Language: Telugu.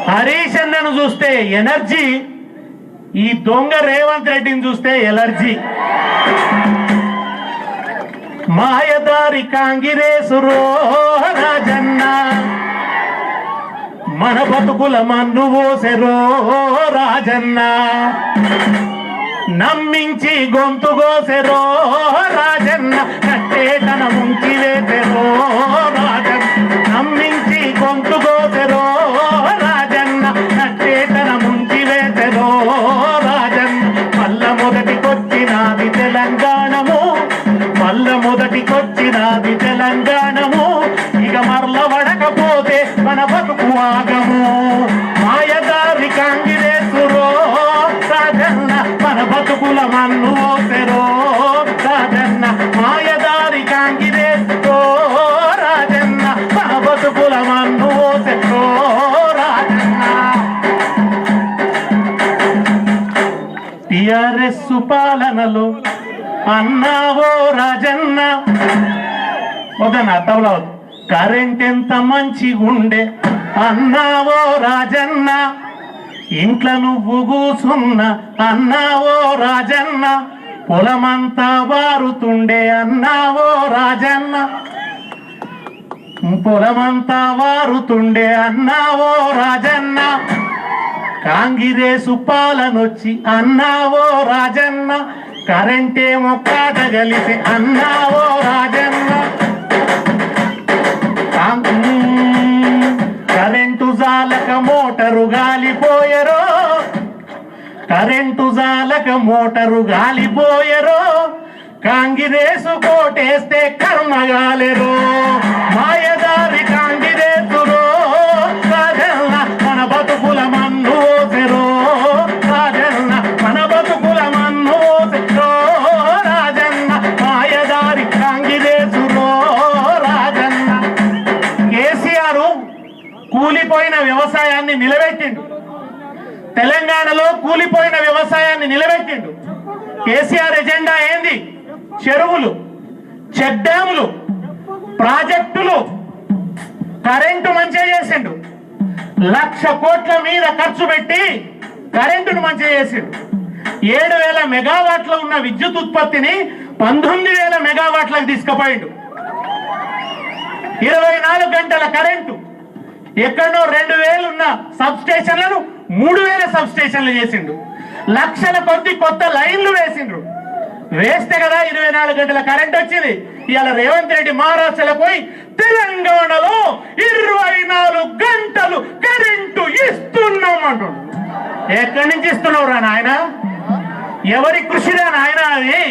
హరీష్ అన్నను చూస్తే ఎనర్జీ, ఈ దొంగ రేవంత్ రెడ్డిని చూస్తే ఎలర్జీ. మాయదారి కాంగిరేసురో రాజన్న, మన బతుకుల మన్ను పోసెరో రాజన్న, నమ్మించి గొంతు కోసెరో రాజన్న, కట్టేతన ముంచి వేసెరో రాజన్న, నమ్మించి గొంతు కోసెరో రాజన్న, కట్టేతన ముంచి వేసెరో రాజన్న. మల్ల మొదటికొచ్చినాది తెలంగాణము, మల్ల మొదటికొచ్చినాది తెలంగాణము, ఇక మరల వడకపోతే మన బతుకు ఆగము. మాయదారి కాంగిరేసురో రాజన్న, మన బతుకుల మన్ను ఓసెరో రాజన్న, మాయదారి కాంగిరేసురో రాజన్న, మన బతుకుల మన్ను ఓసెరో రాజన్న. టిఆర్ఎస్ పాలనలో అన్నావో రాజన్న, వదన తవల కరెంట్ ఎంత మంచిగుండే అన్నావో రాజన్న, ఇంట్లో నువ్వు కూసున్న అన్నావో రాజన్న, పొలమంతా వారుతుండే అన్నావో రాజన్న, పొలమంతా వారుతుండే అన్నావో రాజన్న, కాంగిరేసు పాలనొచ్చి అన్నావో రాజన్న, కరెంటేమో కాటగలిసి అన్నావో రాజన్న, కరెంటు జాలక మోటరు గాలిపోయరో, కరెంటు జాలక మోటరు గాలిపోయరో, కాంగిరేసు కోటేస్తే కర్మగాలెరో. మాయదారి కాంగిరేసురో రాజన్న, మన బతుకుల మన్ను ఓసెరో రాజన్న, మన బతుకుల మన్ను ఓసెరో రాజన్న, మాయదారి కాంగిరేసురో రాజన్న. కేసీఆర్ కూలిపోయిన వ్యవసాయాన్ని నిలబెట్టిండు, తెలంగాణలో కూలిపోయిన వ్యవసాయాన్ని నిలబెట్టిండు. కేసీఆర్ ఎజెండా ఏంది? చెరువులు, చెక్ డ్యాములు, ప్రాజెక్టులు, కరెంటు మంచిగా చేసిండు. 1,00,000 కోట్ల మీద ఖర్చు పెట్టి కరెంటును మంచిగా చేసిండు. 7,000 మెగావాట్ల ఉన్న విద్యుత్ ఉత్పత్తిని 19,000 మెగావాట్లకు తీసుకుపోయిండు. 24 గంటల కరెంటు, ఎక్కడో 2,000 ఉన్న సబ్ స్టేషన్లను 3,000 సబ్ స్టేషన్లు చేసిండు. లక్షల కొద్ది కొత్త లైన్లు వేసిండ్రు. వేస్తే కదా 24 గంటల కరెంట్ వచ్చింది. ఇవాళ రేవంత్ రెడ్డి మహారాష్ట్రలో పోయి తెలంగాణలో 24 గంటలు కరెంటు ఇస్తున్నాం అంటుండు. ఎక్కడి నుంచి ఇస్తున్నావు రా నాయన? ఎవరి కృషిరా నాయన అది?